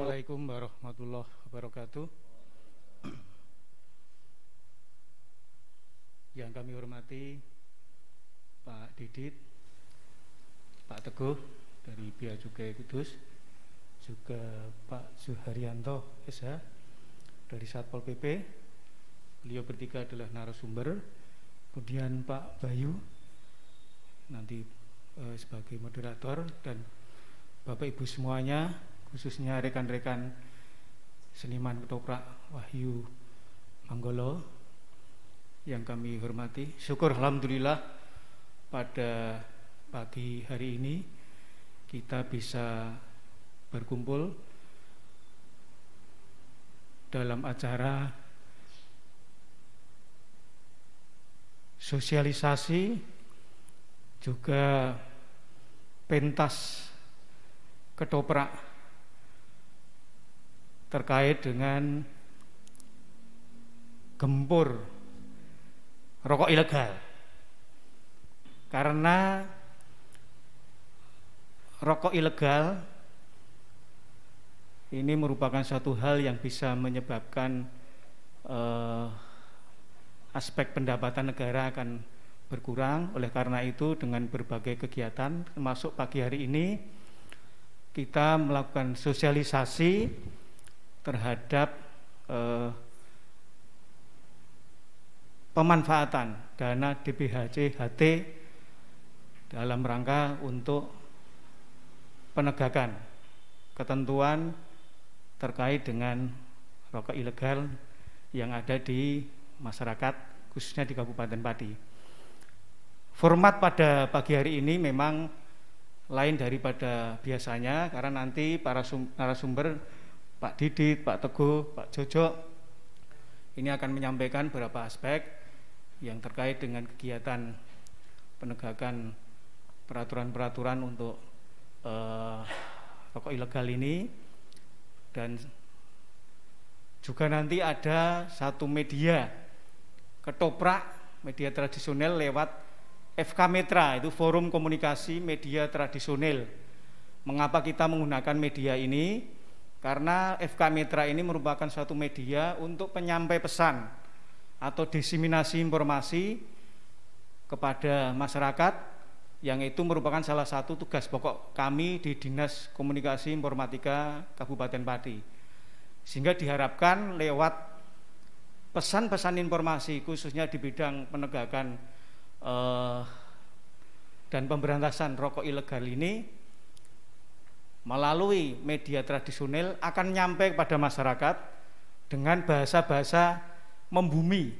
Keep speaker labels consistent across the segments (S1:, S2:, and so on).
S1: Assalamualaikum warahmatullahi wabarakatuh. Yang kami hormati Pak Didit, Pak Teguh dari Bea Cukai Kudus, juga Pak Suharyanto SH dari Satpol PP. Beliau bertiga adalah narasumber. Kemudian Pak Bayu nanti sebagai moderator, dan Bapak Ibu semuanya, khususnya rekan-rekan seniman ketoprak Wahyu Manggolo yang kami hormati. Syukur alhamdulillah pada pagi hari ini kita bisa berkumpul dalam acara sosialisasi juga pentas ketoprak terkait dengan gempur rokok ilegal. Karena rokok ilegal ini merupakan suatu hal yang bisa menyebabkan aspek pendapatan negara akan berkurang. Oleh karena itu, dengan berbagai kegiatan termasuk pagi hari ini kita melakukan sosialisasi terhadap pemanfaatan dana DPHC-HT dalam rangka untuk penegakan ketentuan terkait dengan rokok ilegal yang ada di masyarakat, khususnya di Kabupaten Pati. Format pada pagi hari ini memang lain daripada biasanya, karena nanti para narasumber Pak Didit, Pak Teguh, Pak Jojo ini akan menyampaikan beberapa aspek yang terkait dengan kegiatan penegakan peraturan-peraturan untuk rokok ilegal ini. Dan juga nanti ada satu media ketoprak, media tradisional lewat FK Metra, itu Forum Komunikasi Media Tradisional. Mengapa kita menggunakan media ini? Karena FK Metra ini merupakan suatu media untuk penyampai pesan atau diseminasi informasi kepada masyarakat, yang itu merupakan salah satu tugas pokok kami di Dinas Komunikasi Informatika Kabupaten Pati. Sehingga diharapkan lewat pesan-pesan informasi khususnya di bidang penegakan dan pemberantasan rokok ilegal ini melalui media tradisional akan nyampe kepada masyarakat dengan bahasa-bahasa membumi,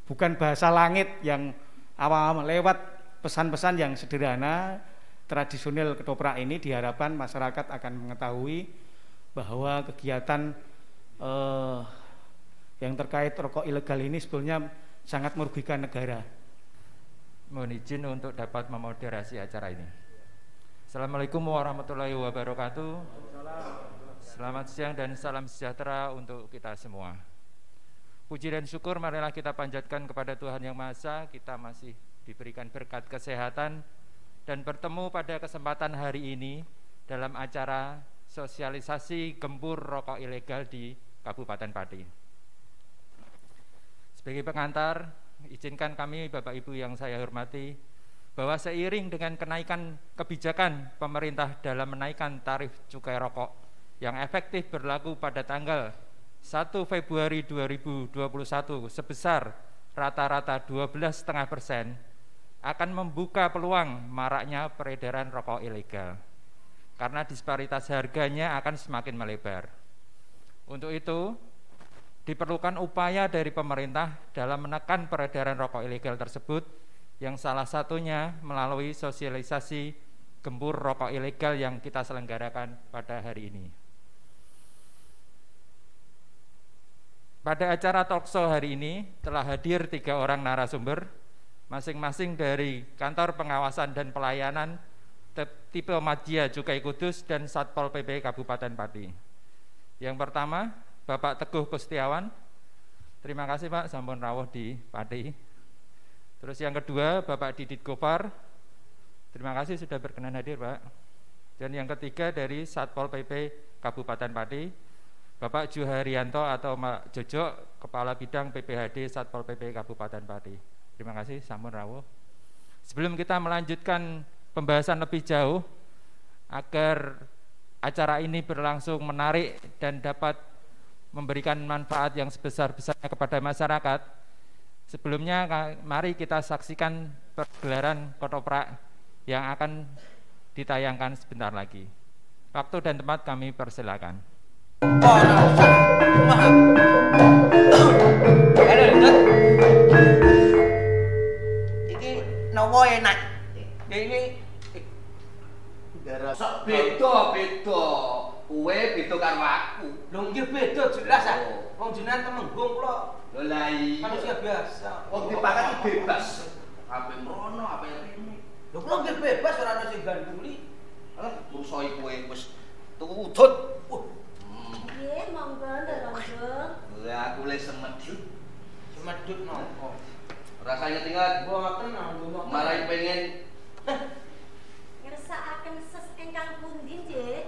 S1: bukan bahasa langit yang awam. Lewat pesan-pesan yang sederhana tradisional ketoprak ini diharapkan masyarakat akan mengetahui bahwa kegiatan yang terkait rokok ilegal ini sebetulnya sangat merugikan negara.
S2: Mohon izin untuk dapat memoderasi acara ini. Assalamualaikum warahmatullahi wabarakatuh. Selamat siang dan salam sejahtera untuk kita semua. Puji dan syukur marilah kita panjatkan kepada Tuhan Yang Maha Esa. Kita masih diberikan berkat kesehatan dan bertemu pada kesempatan hari ini dalam acara sosialisasi gempur rokok ilegal di Kabupaten Pati. Sebagai pengantar, izinkan kami Bapak Ibu yang saya hormati bahwa seiring dengan kenaikan kebijakan pemerintah dalam menaikkan tarif cukai rokok yang efektif berlaku pada tanggal 1 Februari 2021 sebesar rata-rata 12,5%, akan membuka peluang maraknya peredaran rokok ilegal karena disparitas harganya akan semakin melebar. Untuk itu diperlukan upaya dari pemerintah dalam menekan peredaran rokok ilegal tersebut, yang salah satunya melalui sosialisasi gempur rokok ilegal yang kita selenggarakan pada hari ini. Pada acara talkshow hari ini telah hadir 3 orang narasumber, masing-masing dari Kantor Pengawasan dan Pelayanan tipe Madya Cukai Kudus dan Satpol PP Kabupaten Pati. Yang pertama, Bapak Teguh Kustiawan. Terima kasih Pak, sampun rawuh di Pati. Terus yang kedua, Bapak Didit Gopar. Terima kasih sudah berkenan hadir Pak. Dan yang ketiga dari Satpol PP Kabupaten Pati, Bapak Juharyanto atau Mak Jojo, Kepala Bidang PPHD Satpol PP Kabupaten Pati. Terima kasih, sampun rawuh. Sebelum kita melanjutkan pembahasan lebih jauh, agar acara ini berlangsung menarik dan dapat memberikan manfaat yang sebesar-besarnya kepada masyarakat, sebelumnya mari kita saksikan pergelaran ketoprak yang akan ditayangkan sebentar lagi. Waktu dan tempat kami persilakan.
S3: Iki nopo enak. Ini
S4: Sok beda-beda. Kowe beda karo aku.
S3: lho nggih beda jelas ah. Wong jenengan Temenggung kula
S4: Lho lah iya.
S3: manusia biasa.
S4: Wong dipakati bebas. Ape mrono, ape rene.
S3: Lho kula nggih bebas ora ana sing ganduli.
S4: Alah, rusoi kowe wis tuku udut.
S5: Nggih, monggo ndonga.
S4: Lah aku le semedut.
S3: Semedut nopo?
S4: Rasanya tinggal
S3: Mboten nanggung.
S4: marai pengen
S5: Ngersakaken ses ingkang pundi nggih?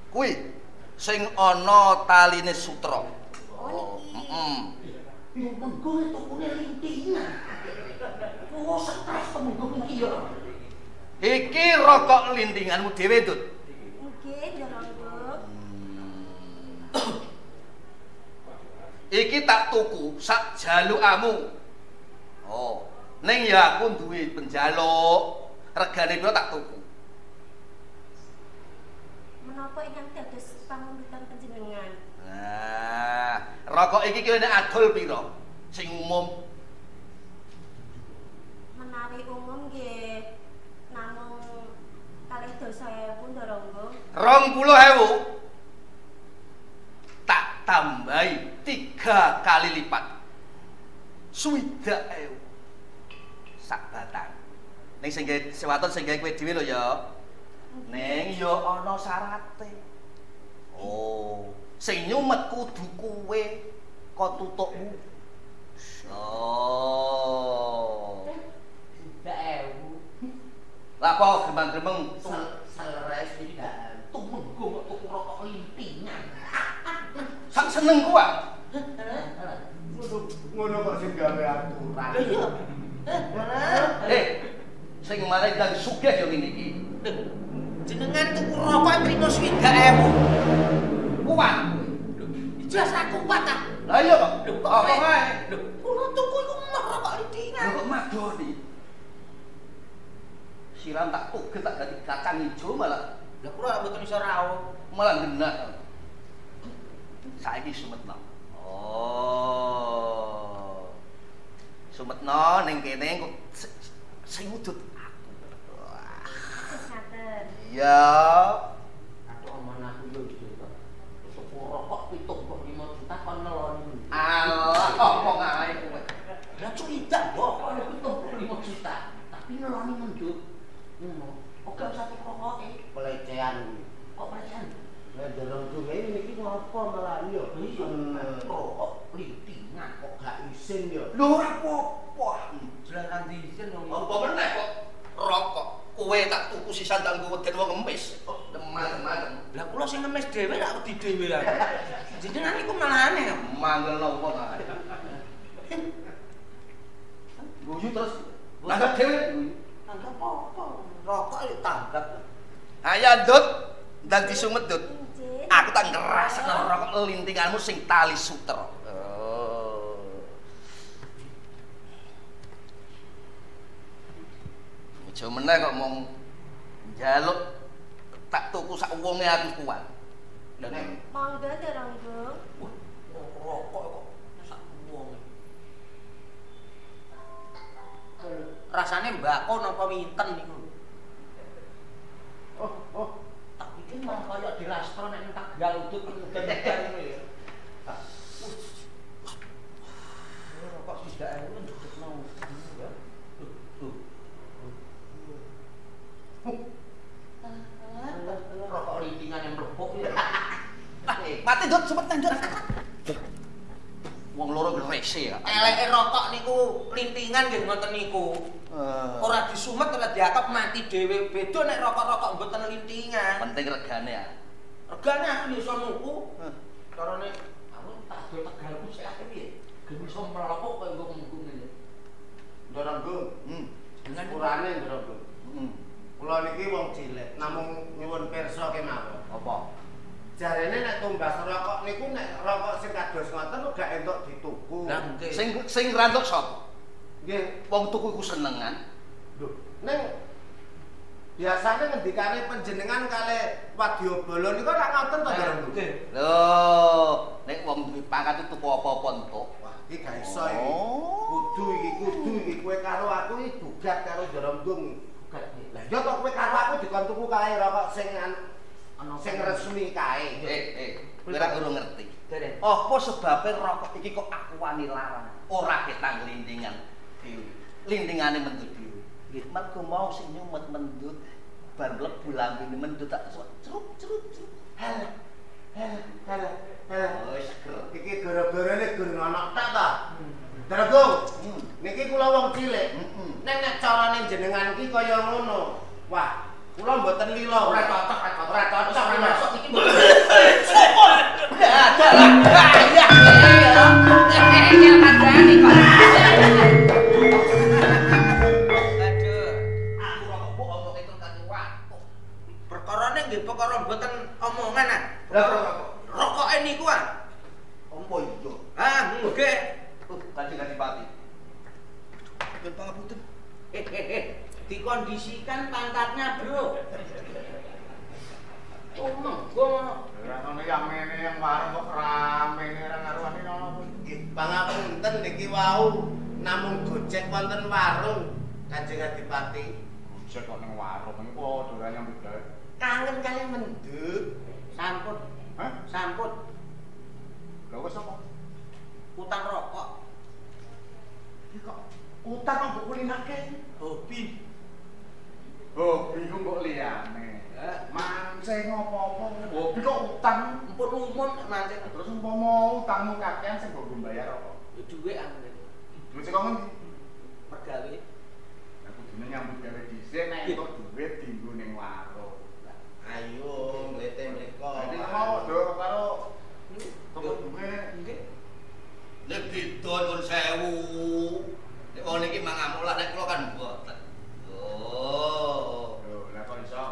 S4: kuwi sing ana taline sutra.
S5: Oh niki.
S3: Temenggung tukune lintingan. Oh stres Temenggung iki ya.
S4: Iki rokok lintinganmu dhewe, Dut.
S5: Nggih, ndonga.
S4: Iki tak tuku sak jalukamu. Oh, ning ya aku duwe penjaluk. Regane piro tak tuku.
S5: Menapa ingkang dados pangumputan panjenengan?
S4: Nah, rokok iki kene adol piro? Sing umum.
S5: Menawi umum nggih namung 2.000 ndonga.
S4: 20.000. Tak tambahi 3 kali lipat. 60.000. Sak batang. Ning sing gawe sewaton sing gawe kowe dhewe lho ya. Ning ya ana syarate. Oh, sing nyumet kudu kowe kok tutukmu. Oh.
S3: 30.000.
S4: Lah kok gremeng-gremeng
S3: Seleres iki gak Temenggung kok tuku rokok lintingan.
S4: sak seneng ku ah.
S6: Ngono kok sing gawe aturan.
S4: Sing marai dan sugih yo ngene iki.
S3: Jenengan tuku rokok trimo 60.000.
S4: Kuat.
S3: Ijazah kuat ah.
S4: Lah iya kok.
S3: Lho, kok
S4: Apa
S3: kayak-
S4: wae?
S3: Lho, kula tuku iku mah rokok lintingan.
S4: Lho kok madoni. Siram tak tuget tak ganti kacang ijo malah
S3: Lah kula mboten iso rawuh.
S4: malah genak. Saiki sumetno. Oh. Sumetno ning kene kok sing udut aku. Wah.
S5: Wis ngaten.
S4: Iya.
S3: Aku omong aku yo iki. Tuku rokok 75 juta kon neloni.
S4: Allah, omong ae kowe.
S3: Lah curiga kok 75 juta. Tapi neloni mendut. Ngono. Oke satu rokok pelecehan. Kok pelecehan?
S6: Lah dereng duwe niki ngopo malah yo.
S3: Rokok lintingan kok
S6: Gak isin yo.
S4: Lho ora apa-apa.
S3: jelaran diisin wong
S4: Apa meneh kok rokok. Kowe tak tuku sisan tak nggo weden wong ngemis. Teman-teman.
S3: Lah kula sing ngemis dhewe lak wedi dhewe lah. Jenengan iku malah aneh.
S4: Manggel nopo ae. Guyu terus tanggap dhewe.
S3: Tanggap apa? Rokok yo tanggap.
S4: Ayo Dut, ndang disumet Dut.
S5: Nggih.
S4: Aku tak ngrasakno rokok lintinganmu sing tali sutra. Oh. Aja meneh kok mong njaluk tak tuku sak wonge aku kuat. Lah nek
S5: Monggo ndonga.
S3: Rokok kok sak wong. Rasane mbako napa winten niku?
S6: Oh.
S3: Tak pikir malah kaya dirastro nek tak gal udut udan-udan ngono ya. Rokok 3.000 nduk mau. Rokok lintingan yang mlepuk ya.
S4: mati Dut, sumet Dut. Wong loro gere. WC ya.
S3: Eleke rokok niku lintingan nggih ngoten niku. Ora disumet ora diakep mati dhewe. Beda nek rokok-rokok mboten lintingan.
S4: Penting regane ya.
S3: Regane aku iso nuku. Carane aku tak do tegalku sik akeh piye? Gen iso mlelokok koyo nggo ngene.
S6: Ndoronggung.
S3: Dengan
S6: Urane ndoronggung. Kula niki wong cilik, namung nyuwun pirsa kemawon.
S4: Apa?
S6: Jarene nek tumbas rokok niku nek rokok sing kados ngoten gak entuk dituku.
S3: Lah nggih.
S4: Sing rantuk sapa?
S6: Nggih,
S4: Wong tuku iku senengan.
S6: lho. Ning biasane ngendikane panjenengan kali wadyabala niku ora ngoten to, Ndoronggung?
S3: Nggih.
S4: Lho, nek wong duwe pangkat tuku apa-apa entuk.
S6: Wah, iki gak iso iki. Kudu iki kowe karo aku iki gugat karo Ndoronggung. Gugat iki. Lah ya kok kowe karo aku dikon tuku kae rokok sing resmi kae.
S4: Kowe ora urung ngerti.
S3: Dereng.
S4: Apa sebabe rokok iki kok aku wani larang? Ora ketang lintingan dhewe. Lintingane mendut dhewe. Nggih, mergo mau sing nyumet mendut bar mlebu lambene mendut tak ceruk.
S6: Halah.
S4: Oh, seger.
S6: Iki gara-garane gur ngono tak ta? Ndoronggung. Niki kula wong cilik. Nek carane jenengan iki kaya ngono. Wah, kula mboten lila. Ora cocok.
S3: Masuk iki
S4: Syukur. Ada lah. Ya.
S3: ya kandhani kok. Aduh.
S4: Aku rokok mbok ono itu kaki waktu.
S3: Perkarane nggih perkara mboten omongan ah.
S6: Lah
S3: Rokoke niku ah.
S4: Apa iya?
S3: Ah, nggih.
S4: Ganti pati. Ben pangapunten.
S3: Dikondisikan pangkatnya, Bro. Gua
S6: ono yang warung kok rame ora ngaruani ono. Nggih, pangapunten niki wau namung gojek wonten warung Kanjeng Adipati. Gojek kok ning warung niku padha ora nyambut gawe. Kangen kali mendut.
S3: sampun.
S6: Hah?
S3: Sampun.
S6: Lha wis apa?
S3: Utang rokok.
S6: Iki kok utang kok mbok kulinake.
S3: Hobi.
S6: Oh, bingung kok liyane. Mancing apa-apa. Hobi kok utang.
S3: Empun umum mancing.
S6: Terus umpama utangmu kakean sing mbok mbayar apa?
S3: Ya dhuwit anggen.
S6: Duit sing ngomong iki.
S3: Pegawe.
S6: Aku kudune nyambut gawe dhisik nek entuk duit dienggo ning warung. Ayo, mlete mriko. Jadi mau do karo toko duit.
S3: Nggih.
S4: Nek didon kon 1000. Nek wong iki mangamuk lah nek kula kan mboten. Oh.
S6: Lho, lah kok iso?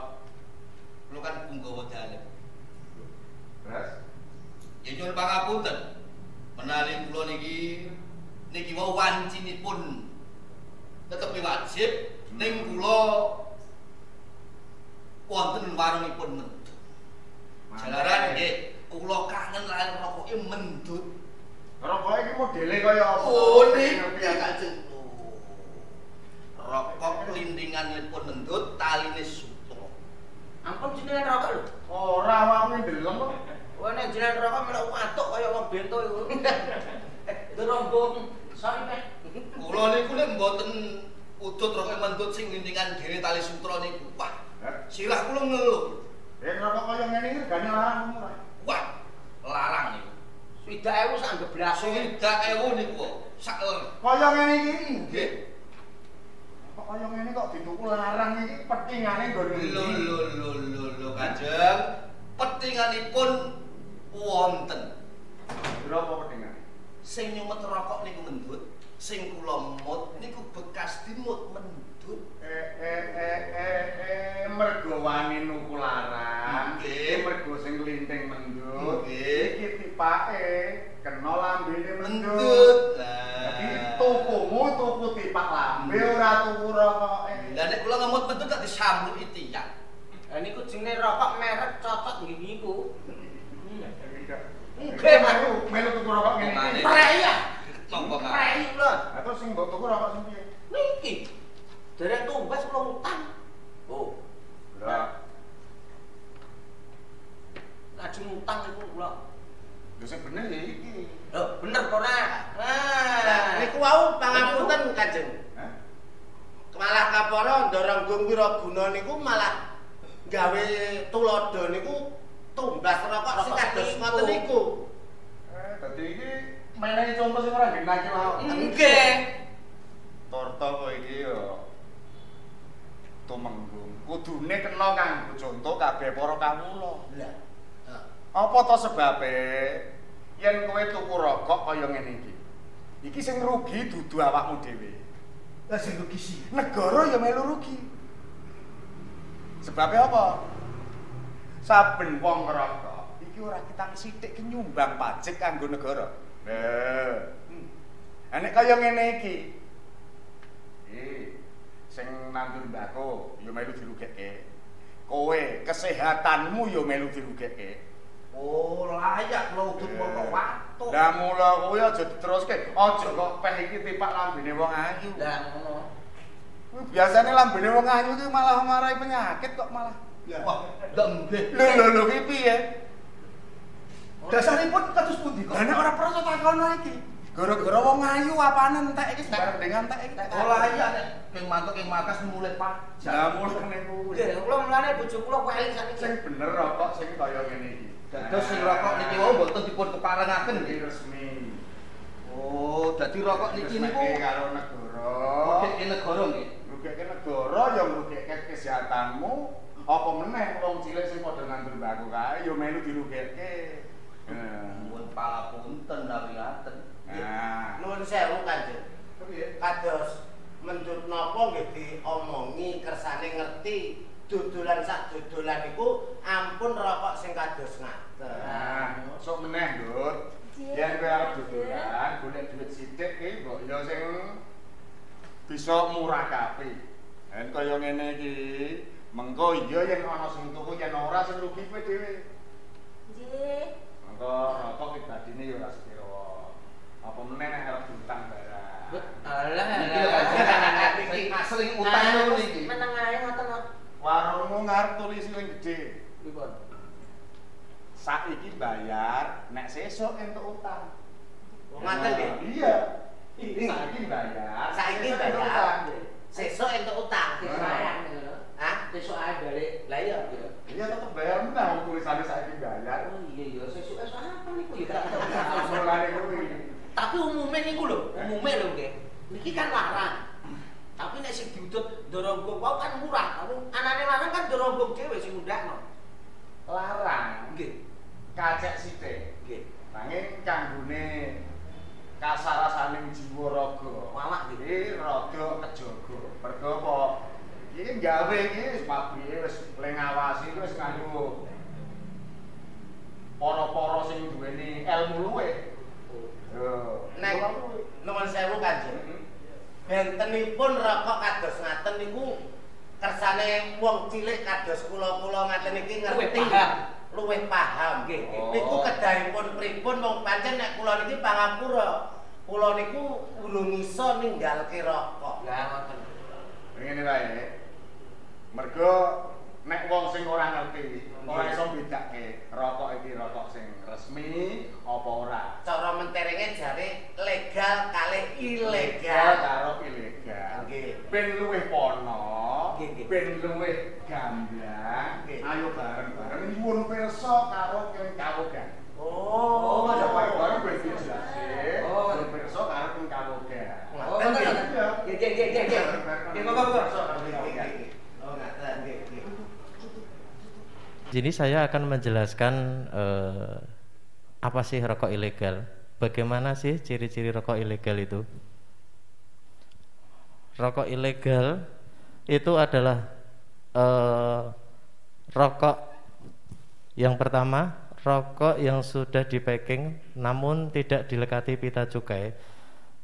S4: Kula kan punggawa dalem.
S6: Terus
S4: Ya nyuwun pangapunten. Menawi kula niki wau wancinipun tetep wajib ning kula wonten warungipun mendut. Jalaran nggih, kula kangen lan rokoke mendut.
S6: rokoke iki modele kaya apa?
S4: Oh niki Kanjeng. Rokok lintinganipun mendut, taline sutra.
S3: Ampun jenengan rokok lho.
S6: Ora wae ndeleng kok.
S3: Wah nek jenengan rokok melok watuk kaya wong bento iku. Ndoronggung. Sorry, Pak.
S4: Kula niku nek mboten udut rokok mendut sing lintingan dhewe tali sutra niku. Wah, sirah kula ngeluh.
S6: Rokok kaya ngene iki regane larang ora?
S4: Wah, larang niku.
S3: 20.000 sak geblas.
S4: 20.000 niku sak ler.
S6: Kaya ngene iki
S4: Nggih.
S6: Kok kaya ngene kok dituku larang iki petingane nggo
S4: Lho Kanjeng. Petinganipun wonten.
S6: Berapa petingane?
S4: Sing nyumet rokok niku mendut, sing kula mut niku bekas dimut mendut.
S6: Mergo wani nuku larang.
S4: Nggih.
S6: Mergo sing linting mendut.
S4: Nggih.
S6: Iki tipake kena lambene mendut.
S4: Mendut.
S6: Jadi
S4: Lah.
S6: tukumu tuku tipak lambe ora tuku rokoke.
S4: Lah nek kula ngemut mendut tak disambut tiang.
S3: Lah niku jenenge rokok merek cocok nggih niku.
S6: Nggih, melu tuku rokok ngene iki.
S3: Prei ya.
S4: Monggo Kak.
S3: Prei lho.
S6: Lah terus sing mbok tuku rokok sing piye?
S3: Niki. Dereng tumbas kula utang. Oh.
S6: Lah,
S3: Lajeng utang niku kula.
S6: lho sing bener ya iki.
S3: Lho, bener to ora?
S6: Lah niku wau pangapunten Kanjeng. Hah? Malah kapara Ndoronggung Wiraguna niku malah gawe tulodo niku tumbas rokok sing kados ngoten niku. Dadi iki
S4: menehi contoh sing ora genake wae.
S3: Nggih.
S6: Torto kowe iki yo tumenggung. Kudune kena kanggo contoh kabeh para kawula.
S3: Lah.
S6: Apa to sebabe yen kowe tuku rokok kaya ngene iki? Iki sing rugi dudu awakmu dhewe.
S3: Lah sing rugi sih.
S6: Negara ya melu rugi. Sebabnya apa? Saben wong ngerokok iki ora kitang sithik ki nyumbang pajak kanggo negara. Nek kaya ngene iki. Sing nandur mbako ya melu dirugekake. Kowe kesehatanmu ya melu dirugekake.
S3: Oh, layak lho udut kok watu.
S6: Lah mula kowe aja diteruske. Aja kok peh iki tipak lambene wong ayu.
S3: Lah ngono.
S6: Biasane lambene wong ayu iki malah marai penyakit kok malah.
S3: Wah, ndak nggih.
S6: Lho iki piye?
S3: Dasaripun kados pundi kok?
S6: Lah nek ora percaya takono iki. Gara-gara wong ayu apane entek iki sembarang dengan entek iki.
S3: Oh layak nek king mantuk king makas mulih pajak.
S6: Lah mulane kuwi.
S3: Nggih, kula mulane bojo kula weling sakniki.
S6: Sing bener rokok sing kaya ngene iki.
S3: Dados sing rokok niki wau mboten dipun keparengaken nggih
S6: resmi.
S3: Oh, dadi rokok niki niku
S6: karo negara.
S3: rugekake negara nggih.
S6: Rugekake negara ya ngrugekake kesehatanmu. Apa meneh wong cilik sing padha nandur mbako kae ya melu dirugekake.
S3: Nuwun palapunten nawiyaten.
S6: Nah,
S7: Nuwun sewu Kanjeng. Kados mendut napa nggih diomongi kersane ngerti dodolan sak dodolan iku ampun rokok sing kados ngaten.
S6: nah, sok meneh, Ndut. Yen kowe arep dodolan, golek duit sithik ki mbok ya sing bisa murah kabeh. Yen kaya ngene iki, mengko iya yen ana sing tuku yen ora sing rugi kowe dhewe.
S5: Nggih.
S6: Mengko rokok ki badine ya ora sepiro. Apa meneh nek arep diutang barang.
S3: Alah, iki asring utang ngono iki.
S5: Meneng ae ngoten kok.
S6: Warungmu ngarep tulis sing gedhe.
S3: Pripun?
S6: Saiki bayar, nek sesuk entuk utang.
S7: Oh, ngaten nggih.
S6: Iya. Saiki bayar.
S7: Saiki
S6: sesuk entuk
S7: bayar.
S6: utang.
S7: Sesuk entuk utang. Hah?
S3: Besok ae balik.
S7: Lah iya.
S6: Iya tetep bayar meneh wong tulisane saiki bayar.
S3: Oh iya sesuk apa niku ya?
S6: Mulane kuwi.
S3: Tapi umumnya niku lho, umumnya lho nggih. Niki kan larang. Tapi nek sing diudut ndoronggo wae kan murah. Anane larang kan ndoronggo dhewe sing ngundakno.
S6: Larang.
S3: Nggih.
S6: Kacek sithik.
S3: Nggih.
S6: Nanging kanggone kasarasaning jiwa raga.
S3: Awak
S6: iki rada kejaga. Mergo apa? Iki gawe iki wis pabrike wis le ngawasi wis nganggo para-para sing duweni ilmu luwih.
S7: Nek nuwun sewu Kanjeng. Bentenipun rokok kados ngaten niku kersane wong cilik kados kula-kula ngaten iki ngerti. Luwih paham nggih. Niku kedahipun pripun wong pancen nek kula niki pangapura. Kula niku urung iso ninggalke rokok.
S3: Lah ngoten.
S6: Ngene wae. Mergo nek wong sing ora ngerti, ora iso bedake rokok iki rokok sing resmi apa ora.
S7: Cara menterenge jare legal kalih
S6: Legal
S7: ilegal.
S6: karo ilegal.
S7: Nggih.
S6: Ben luwih pono,
S7: Nggih, nggih.
S6: ben luwih gamblang.
S7: Nggih.
S6: Ayo bareng-bareng nyuwun pirsa karo keng kawogan.
S7: Oh,
S6: Ayo bareng-bareng ben dijelaske.
S3: Oh.
S6: Nyuwun pirsa karo keng kawogan.
S3: Oh, nggih. Nggih. Nggih, monggo.
S7: Oh, ngaten nggih.
S8: Jadi saya akan menjelaskan apa sih rokok ilegal. Bagaimana sih ciri-ciri rokok ilegal itu? Rokok ilegal itu adalah rokok yang pertama, rokok yang sudah di packing namun tidak dilekati pita cukai,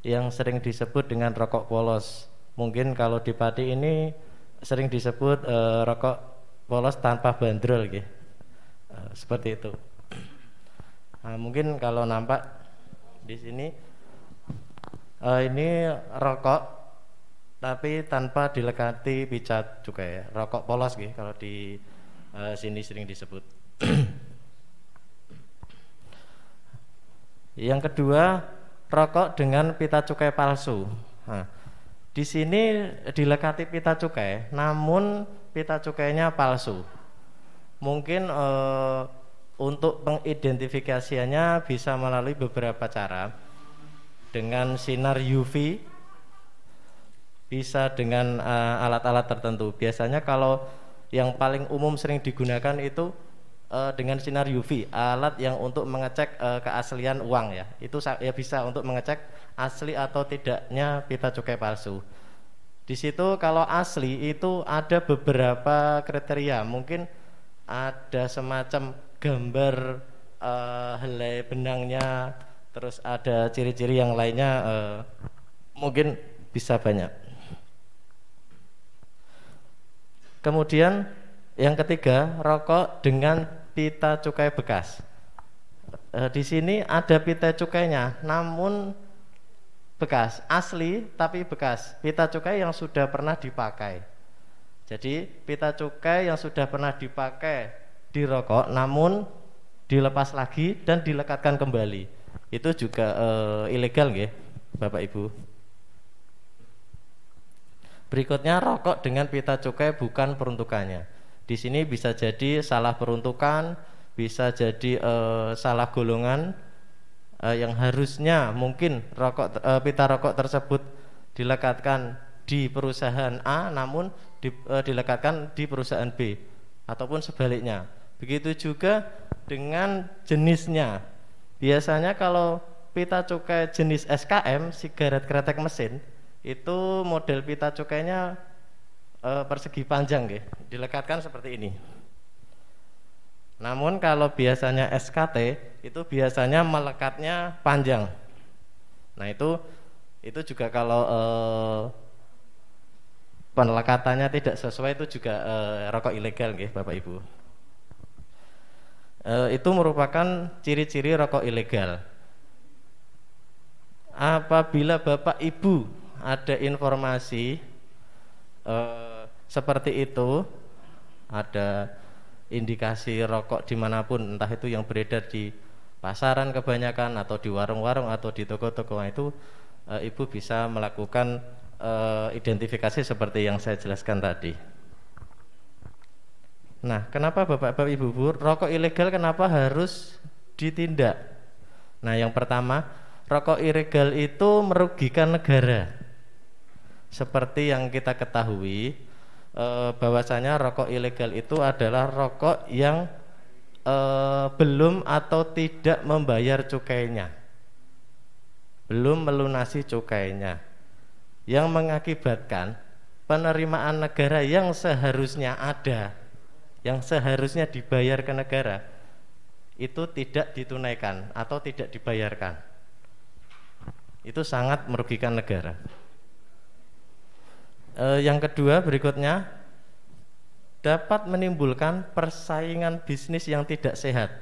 S8: yang sering disebut dengan rokok polos. Mungkin kalau di Pati ini sering disebut rokok polos tanpa bandrol gitu. Seperti itu. Nah, mungkin kalau nampak di sini ini rokok tapi tanpa dilekati pita cukai ya. Rokok polos gitu kalau di sini sering disebut. Yang kedua, rokok dengan pita cukai palsu. Nah, di sini dilekati pita cukai, namun pita cukainya palsu. Mungkin untuk pengidentifikasiannya bisa melalui beberapa cara. dengan sinar UV, bisa dengan alat-alat tertentu. Biasanya kalau yang paling umum sering digunakan itu dengan sinar UV, alat yang untuk mengecek keaslian uang ya. Itu ya bisa untuk mengecek asli atau tidaknya pita cukai palsu. Di situ kalau asli itu ada beberapa kriteria, mungkin ada semacam gambar helai benangnya, terus ada ciri-ciri yang lainnya, mungkin bisa banyak. Kemudian yang ketiga, rokok dengan pita cukai bekas. Di sini ada pita cukainya, namun bekas, asli tapi bekas. Pita cukai yang sudah pernah dipakai. Jadi pita cukai yang sudah pernah dipakai di rokok, namun dilepas lagi dan dilekatkan kembali. Itu juga ilegal nggih, Bapak Ibu. Berikutnya, rokok dengan pita cukai bukan peruntukannya. Di sini bisa jadi salah peruntukan, bisa jadi salah golongan, yang harusnya mungkin pita rokok tersebut dilekatkan di perusahaan A, namun dilekatkan di perusahaan B, ataupun sebaliknya. Begitu juga dengan jenisnya. Biasanya kalau pita cukai jenis SKM, sigaret kretek mesin, itu model pita cukainya persegi panjang ya, dilekatkan seperti ini. Namun kalau biasanya SKT itu biasanya melekatnya panjang. Nah itu juga kalau penelekatannya tidak sesuai itu juga rokok ilegal ya, Bapak Ibu. Itu merupakan ciri-ciri rokok ilegal. Apabila Bapak Ibu ada informasi seperti itu, ada indikasi rokok dimanapun, entah itu yang beredar di pasaran kebanyakan atau di warung-warung atau di toko-toko, itu Ibu bisa melakukan identifikasi seperti yang saya jelaskan tadi. Nah, kenapa Bapak Ibu, rokok ilegal kenapa harus ditindak? Nah, yang pertama, rokok ilegal itu merugikan negara. Seperti yang kita ketahui, bahwasanya rokok ilegal itu adalah rokok yang belum atau tidak membayar cukainya, belum melunasi cukainya, yang mengakibatkan penerimaan negara yang seharusnya ada, yang seharusnya dibayar ke negara, itu tidak ditunaikan atau tidak dibayarkan. Itu sangat merugikan negara. Yang kedua, berikutnya, dapat menimbulkan persaingan bisnis yang tidak sehat.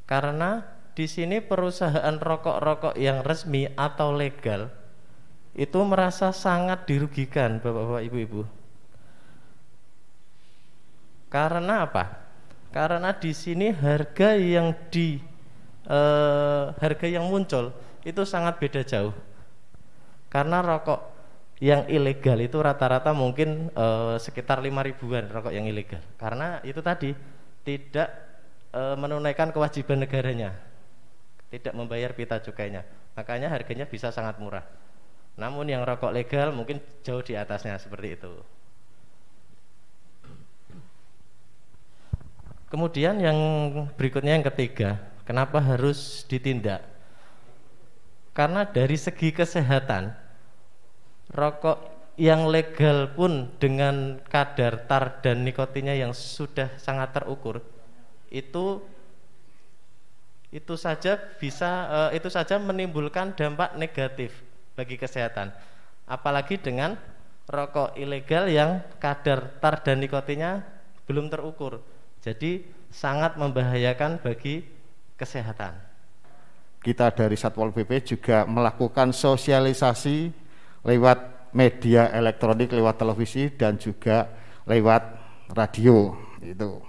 S8: Karena di sini perusahaan rokok-rokok yang resmi atau legal itu merasa sangat dirugikan, Bapak-bapak, Ibu-ibu. Karena apa? Karena di sini harga yang muncul itu sangat beda jauh. Karena rokok yang ilegal itu rata-rata mungkin sekitar 5 ribuan rokok yang ilegal. Karena itu tadi tidak menunaikan kewajiban negaranya, tidak membayar pita cukainya, makanya harganya bisa sangat murah. Namun yang rokok legal mungkin jauh di atasnya, seperti itu. Kemudian yang berikutnya, yang ketiga, kenapa harus ditindak? Karena dari segi kesehatan, rokok yang legal pun dengan kadar tar dan nikotinnya yang sudah sangat terukur, itu saja menimbulkan dampak negatif bagi kesehatan. Apalagi dengan rokok ilegal yang kadar tar dan nikotinnya belum terukur, jadi sangat membahayakan bagi kesehatan.
S9: Kita dari Satpol PP juga melakukan sosialisasi lewat media elektronik, lewat televisi dan juga lewat radio itu.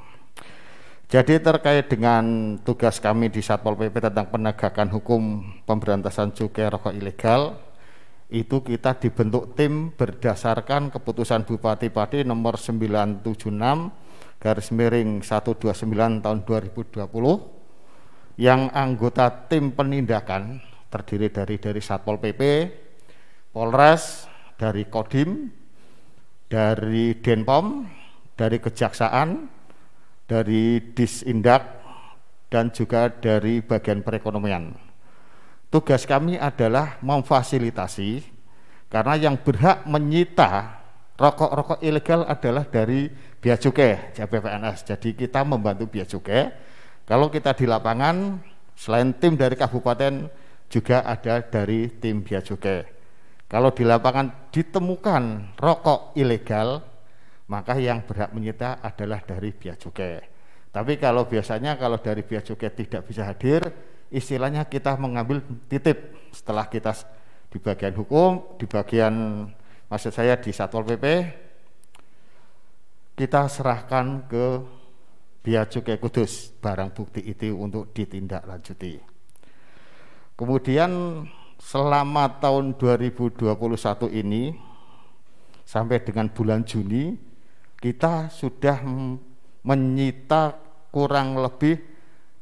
S9: Jadi terkait dengan tugas kami di Satpol PP tentang penegakan hukum pemberantasan cukai rokok ilegal, itu kita dibentuk tim berdasarkan keputusan Bupati Pati nomor 976/129 tahun 2020, yang anggota tim penindakan terdiri dari Satpol PP, Polres, dari Kodim, dari Denpom, dari Kejaksaan, dari Disindak, dan juga dari bagian perekonomian. Tugas kami adalah memfasilitasi, karena yang berhak menyita rokok-rokok ilegal adalah dari Bea Cukai, BPNS. Jadi kita membantu Bea Cukai. Kalau kita di lapangan, selain tim dari kabupaten, juga ada dari tim Bea Cukai. Kalau di lapangan ditemukan rokok ilegal, maka yang berhak menyita adalah dari Bea Cukai. Tapi kalau biasanya kalau dari Bea Cukai tidak bisa hadir, istilahnya kita mengambil titip setelah kita di bagian hukum, di bagian maksud saya di Satpol PP, kita serahkan ke Bea Cukai Kudus barang bukti itu untuk ditindaklanjuti. Kemudian selama tahun 2021 ini sampai dengan bulan Juni kita sudah menyita kurang lebih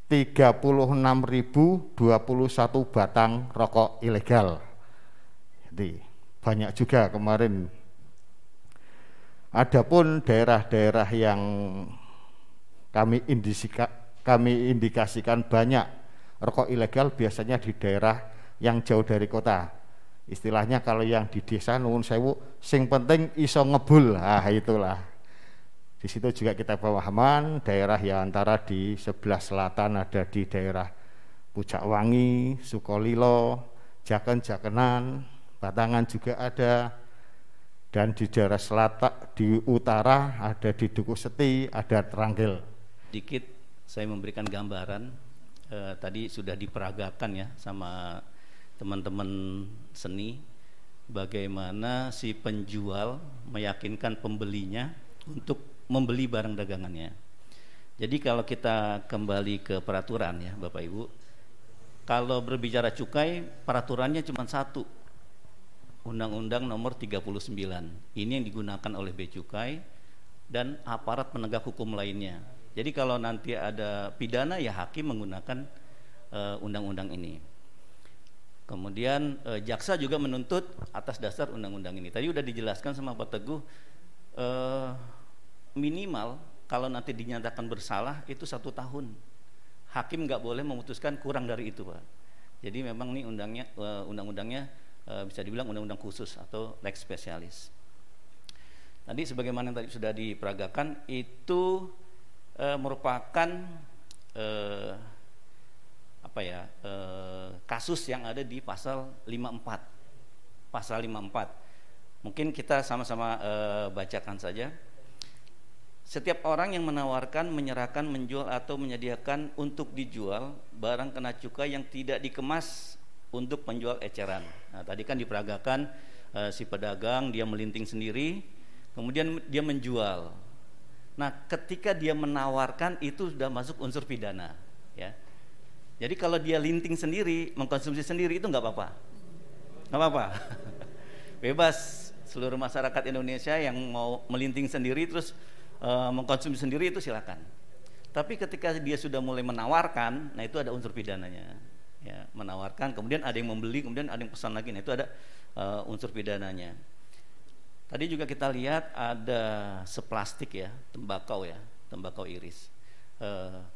S9: 36.021 batang rokok ilegal. Jadi banyak juga kemarin. Adapun daerah-daerah yang kami indikasikan banyak rokok ilegal biasanya di daerah yang jauh dari kota. Istilahnya kalau yang di desa nuwun sewu sing penting iso ngebul. Itulah. Di situ juga kita pemahaman daerah yang antara di sebelah selatan ada di daerah Pucakwangi, Sukolilo, Jaken-Jakenan, Batangan juga ada. Dan di daerah selatan, di utara ada di Dukuh Seti, ada Teranggil.
S10: Dikit saya memberikan gambaran, tadi sudah diperagakan ya sama teman-teman seni, bagaimana si penjual meyakinkan pembelinya untuk membeli barang dagangannya. Jadi kalau kita kembali ke peraturan ya Bapak Ibu, kalau berbicara cukai, peraturannya cuma satu, Undang-Undang Nomor 39. Ini yang digunakan oleh Bea Cukai dan aparat penegak hukum lainnya. Jadi kalau nanti ada pidana ya hakim menggunakan undang-undang ini. Kemudian jaksa juga menuntut atas dasar undang-undang ini. Tadi udah dijelaskan sama Pak Teguh, minimal kalau nanti dinyatakan bersalah itu 1 tahun. Hakim nggak boleh memutuskan kurang dari itu, Pak. Jadi memang nih undang-undangnya bisa dibilang undang-undang khusus atau lex specialis. Tadi sebagaimana yang tadi sudah diperagakan itu merupakan kasus yang ada di pasal 54. Pasal 54. Mungkin kita sama-sama bacakan saja. Setiap orang yang menawarkan, menyerahkan, menjual atau menyediakan untuk dijual barang kena cukai yang tidak dikemas untuk penjual eceran. Nah, tadi kan diperagakan si pedagang dia melinting sendiri, kemudian dia menjual. Nah, ketika dia menawarkan itu sudah masuk unsur pidana, ya. Jadi kalau dia linting sendiri, mengkonsumsi sendiri itu nggak apa-apa, nggak apa-apa, bebas. Seluruh masyarakat Indonesia yang mau melinting sendiri terus mengkonsumsi sendiri itu silakan. Tapi ketika dia sudah mulai menawarkan, nah itu ada unsur pidananya. Ya, menawarkan, kemudian ada yang membeli, kemudian ada yang pesan lagi, nah itu ada unsur pidananya. Tadi juga kita lihat ada seplastik ya, tembakau iris.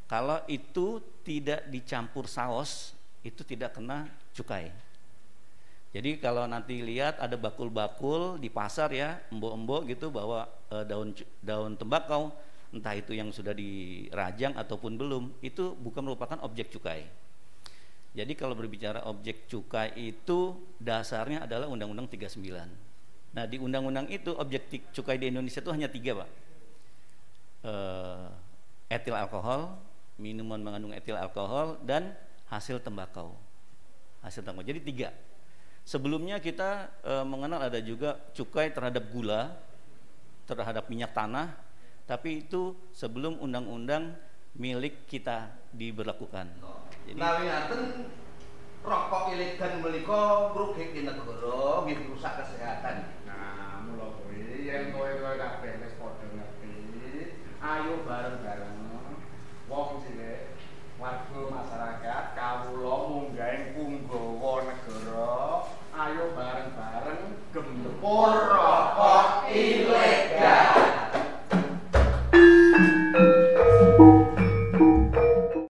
S10: Kalau itu tidak dicampur saus, itu tidak kena cukai. Jadi kalau nanti lihat ada bakul-bakul di pasar ya, embok-embok gitu bawa daun tembakau, entah itu yang sudah dirajang ataupun belum, itu bukan merupakan objek cukai. Jadi kalau berbicara objek cukai itu dasarnya adalah Undang-Undang 39. Nah di undang-undang itu objek cukai di Indonesia itu hanya 3 Pak. Etil alkohol, minuman mengandung etil alkohol, dan hasil tembakau. Jadi 3. Sebelumnya kita mengenal ada juga cukai terhadap gula, terhadap minyak tanah, tapi itu sebelum undang-undang milik kita diberlakukan. Jadi
S4: ngaten rokok ilegal menika ngrugike negara, nggih rusak kesehatan.
S6: Nah, mula kuwi yen kowe kabeh wis padha ngerti, ayo bareng-bareng wong sing